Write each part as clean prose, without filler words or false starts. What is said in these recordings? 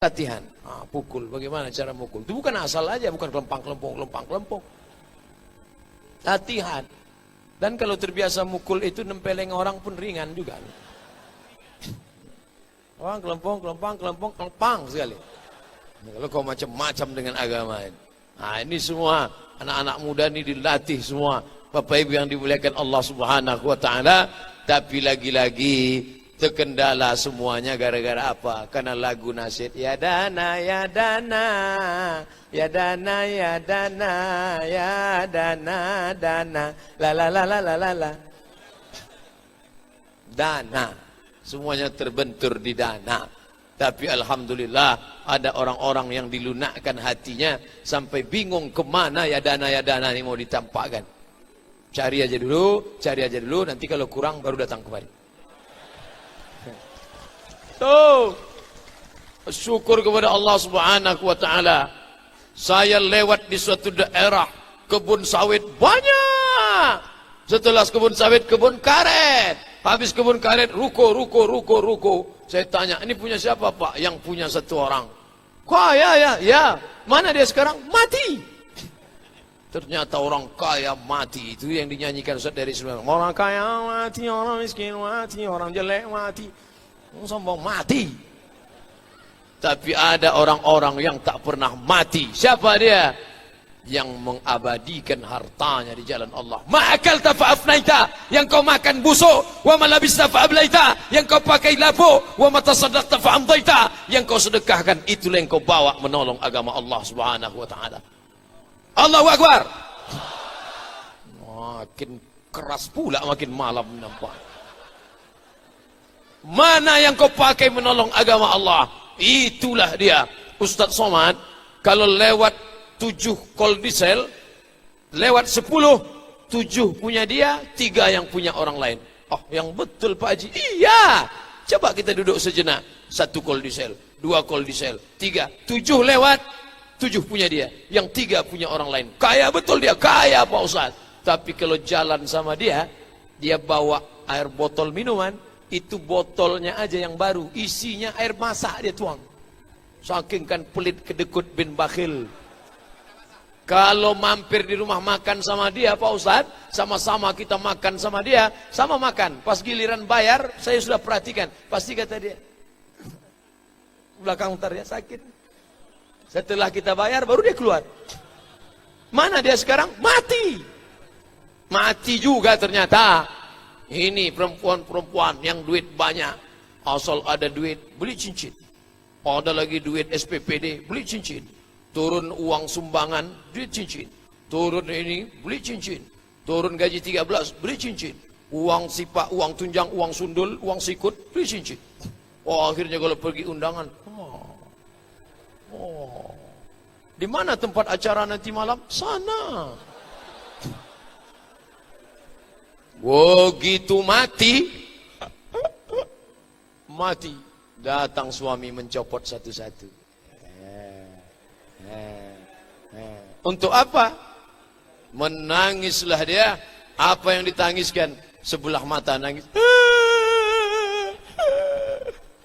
latihan. Pukul, bagaimana cara mukul? Itu bukan asal aja, bukan kelempang-kelempong. Latihan. Dan kalau terbiasa mukul itu nempeleng orang pun ringan juga. Orang kelempang sekali. Kalau kau macam-macam dengan agama ini. Nah, ini semua anak-anak muda ini dilatih semua. Bapak Ibu yang dimuliakan Allah Subhanahu wa taala, tapi lagi-lagi terkendala semuanya gara-gara apa? Karena lagu nasyid ya dana ya dana ya dana ya dana ya dana dana la la la la la la. Dana semuanya terbentur di dana. Tapi alhamdulillah ada orang-orang yang dilunakkan hatinya sampai bingung kemana ya dana ini mau ditampakkan. Cari aja dulu, nanti kalau kurang baru datang kemari. Tuh, syukur kepada Allah Subhanahu wa taala. Saya lewat di suatu daerah kebun sawit banyak. Setelah kebun sawit, kebun karet. Habis kebun karet, ruko. Saya tanya, ini punya siapa Pak? Yang punya satu orang. Kaya ya. Mana dia sekarang? Mati. Ternyata orang kaya mati. Itu yang dinyanyikan Ustaz dari sebelum. Orang kaya mati, orang miskin mati, orang jelek mati. Sombong mati. Tapi ada orang-orang yang tak pernah mati. Siapa dia? Yang mengabadikan hartanya di jalan Allah. Ma'akalta fa'afnaita, yang kau makan busuk. Wa malabista fa'ablaita, yang kau pakai lapu. Wa matasaddaqta fa'amdaita, yang kau sedekahkan. Itulah yang kau bawa menolong agama Allah Subhanahu wa ta'ala. Allahu Akbar. Makin keras pula makin malam nampak. Mana yang kau pakai menolong agama Allah? Itulah dia. Ustaz Somad kalau lewat 7 kol diesel, lewat 10, 7 punya dia, 3 yang punya orang lain. Oh, yang betul Pak Haji. Iya. Coba kita duduk sejenak. 1 kol diesel, 2 kol diesel, 3, 7 lewat, 7 punya dia, yang 3 punya orang lain. Kaya betul dia, kaya Pak Ustaz. Tapi kalau jalan sama dia, dia bawa air botol minuman, itu botolnya aja yang baru, isinya air masak dia tuang. Saking kan pelit kedekut bin bakhil. Kalau mampir di rumah makan sama dia Pak Ustaz, sama-sama kita makan sama dia, sama makan. Pas giliran bayar, saya sudah perhatikan. Pasti kata dia, belakang ntar ya sakit. Setelah kita bayar, baru dia keluar. Mana dia sekarang? Mati. Mati juga ternyata. Ini perempuan-perempuan yang duit banyak. Asal ada duit, beli cincin. Ada lagi duit SPPD, beli cincin. Turun uang sumbangan, beli cincin. Turun ini, beli cincin. Turun gaji 13, beli cincin. Uang sipak, uang tunjang, uang sundul, uang sikut, beli cincin. Oh, akhirnya kalau pergi undangan. Di mana tempat acara nanti malam? Sana. Begitu mati, datang suami mencopot satu-satu. Untuk apa? Menangislah dia. Apa yang ditangiskan? Sebelah mata nangis.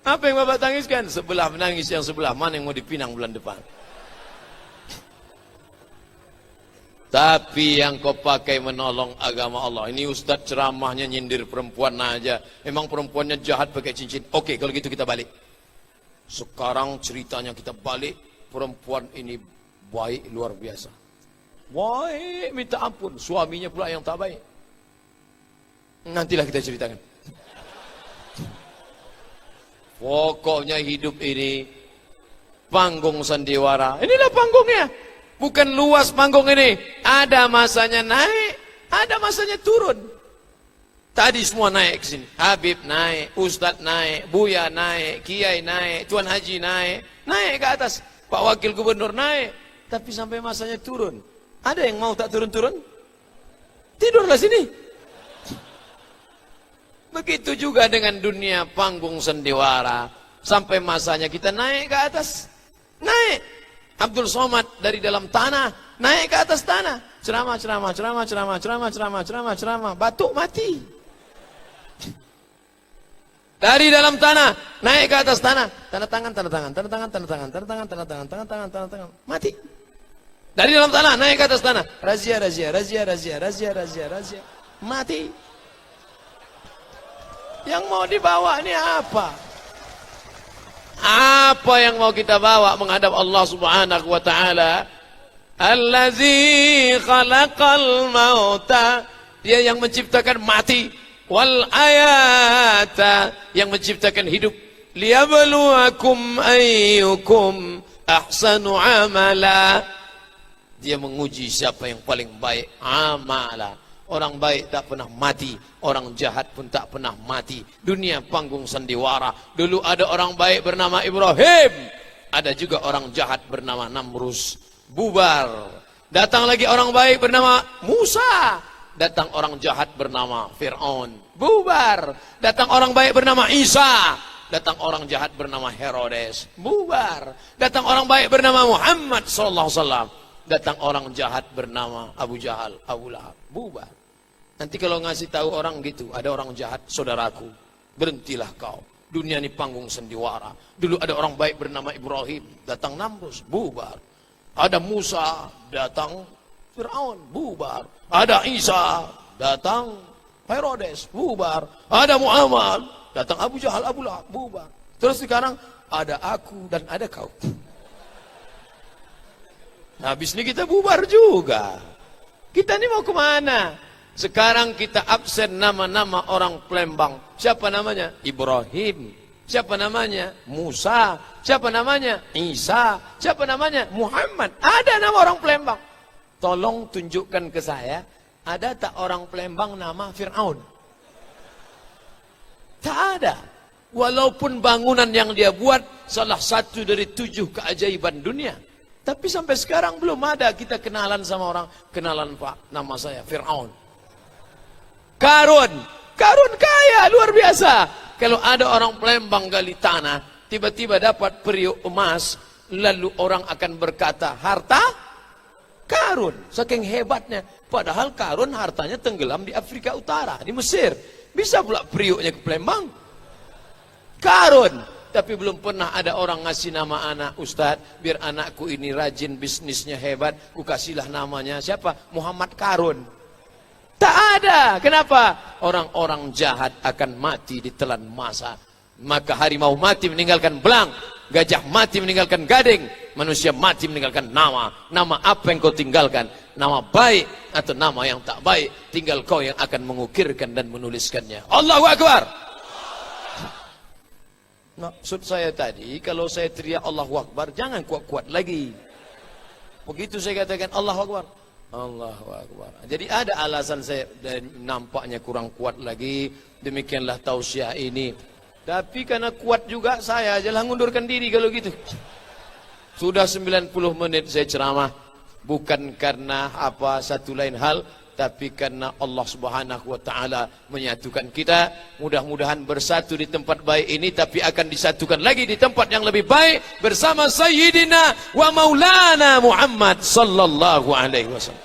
Apa yang Bapak tangiskan? Sebelah menangis, yang sebelah mana yang mau dipinang bulan depan. Tapi yang kau pakai menolong agama Allah. Ini Ustadz ceramahnya nyindir perempuan aja. Emang perempuannya jahat pakai cincin. Oke, kalau gitu kita balik. Sekarang ceritanya kita balik. Perempuan ini baik luar biasa. Baik minta ampun. Suaminya pula yang tak baik. Nantilah kita ceritakan. Pokoknya hidup ini panggung sandiwara. Inilah panggungnya. Bukan luas panggung ini. Ada masanya naik, ada masanya turun. Tadi semua naik ke sini. Habib naik, Ustadz naik, Buya naik, Kiai naik, Tuan Haji naik. Naik ke atas. Pak Wakil Gubernur naik. Tapi sampai masanya turun. Ada yang mau tak turun-turun? Tidurlah sini. Begitu juga dengan dunia panggung sandiwara. Sampai masanya kita naik ke atas. Naik. Abdul Somad dari dalam tanah naik ke atas tanah, ceramah, batuk mati. Dari dalam tanah naik ke atas tanah. Tanda tangan, tanda tangan, tanda tangan, tanda tangan, tanda tangan, tanda tangan, tanda tangan, tanda tangan. Mati. Dari dalam tanah naik ke atas tanah. Razia, razia, razia, razia, razia, razia, razia. Mati. Yang mau dibawa ini apa? Apa yang mau kita bawa menghadap Allah Subhanahu wa taala? Allazi khalaqal mauta, dia yang menciptakan mati, wal ayata, yang menciptakan hidup, liyabluwakum ayyukum ahsanu amala, dia menguji siapa yang paling baik amala. Orang baik tak pernah mati, orang jahat pun tak pernah mati. Dunia panggung sandiwara. Dulu ada orang baik bernama Ibrahim, ada juga orang jahat bernama Namrus. Bubar. Datang lagi orang baik bernama Musa, datang orang jahat bernama Fir'aun. Bubar. Datang orang baik bernama Isa, datang orang jahat bernama Herodes. Bubar. Datang orang baik bernama Muhammad sallallahu alaihi wasallam, datang orang jahat bernama Abu Jahal, Abu Lahab. Bubar. Nanti kalau ngasih tahu orang gitu, ada orang jahat, saudaraku, berhentilah kau. Dunia ini panggung sandiwara. Dulu ada orang baik bernama Ibrahim, datang Namrus, bubar. Ada Musa, datang Fir'aun, bubar. Ada Isa, datang Herodes, bubar. Ada Muhammad, datang Abu Jahal, Abu Lahab, bubar. Terus sekarang ada aku dan ada kau. Habis ini kita bubar juga. Kita ini mau kemana? Sekarang kita absen nama-nama orang Palembang. Siapa namanya? Ibrahim. Siapa namanya? Musa. Siapa namanya? Isa. Siapa namanya? Muhammad. Ada nama orang Palembang. Tolong tunjukkan ke saya, ada tak orang Palembang nama Fir'aun? Tak ada. Walaupun bangunan yang dia buat salah satu dari 7 keajaiban dunia. Tapi sampai sekarang belum ada kita kenalan sama orang. Kenalan Pak, nama saya Fir'aun. Karun kaya, luar biasa. Kalau ada orang Palembang gali tanah, tiba-tiba dapat periuk emas, lalu orang akan berkata, harta Karun. Saking hebatnya. Padahal Karun hartanya tenggelam di Afrika Utara, di Mesir. Bisa pula periuknya ke Palembang. Karun. Tapi belum pernah ada orang ngasih nama anak, Ustadz, biar anakku ini rajin, bisnisnya hebat, ku kasihlah namanya siapa? Muhammad Karun. Tak ada. Kenapa? Orang-orang jahat akan mati di telan masa. Maka harimau mati meninggalkan belang, gajah mati meninggalkan gading, manusia mati meninggalkan nama. Nama apa yang kau tinggalkan? Nama baik atau nama yang tak baik? Tinggal kau yang akan mengukirkan dan menuliskannya. Allahu Akbar. Maksud saya tadi, kalau saya teriak Allahu Akbar, jangan kuat-kuat lagi. Begitu saya katakan Allahu Akbar, Allahu Akbar. Jadi ada alasan saya dan nampaknya kurang kuat lagi. Demikianlah tausiah ini. Tapi karena kuat juga saya aja lah ngundurkan diri kalau gitu. Sudah 90 menit saya ceramah. Bukan karena apa satu lain hal, tapi karena Allah Subhanahu wa taala menyatukan kita. Mudah-mudahan bersatu di tempat baik ini, tapi akan disatukan lagi di tempat yang lebih baik bersama Sayyidina wa Maulana Muhammad sallallahu alaihi wasallam.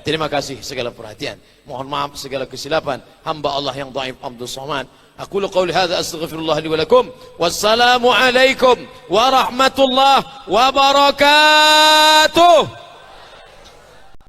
Terima kasih segala perhatian. Mohon maaf segala kesilapan. Hamba Allah yang dhaif Abdul Somad. Aqulu qawli hadza astaghfirullah li wa lakum. Wassalamu alaikum warahmatullahi wabarakatuh.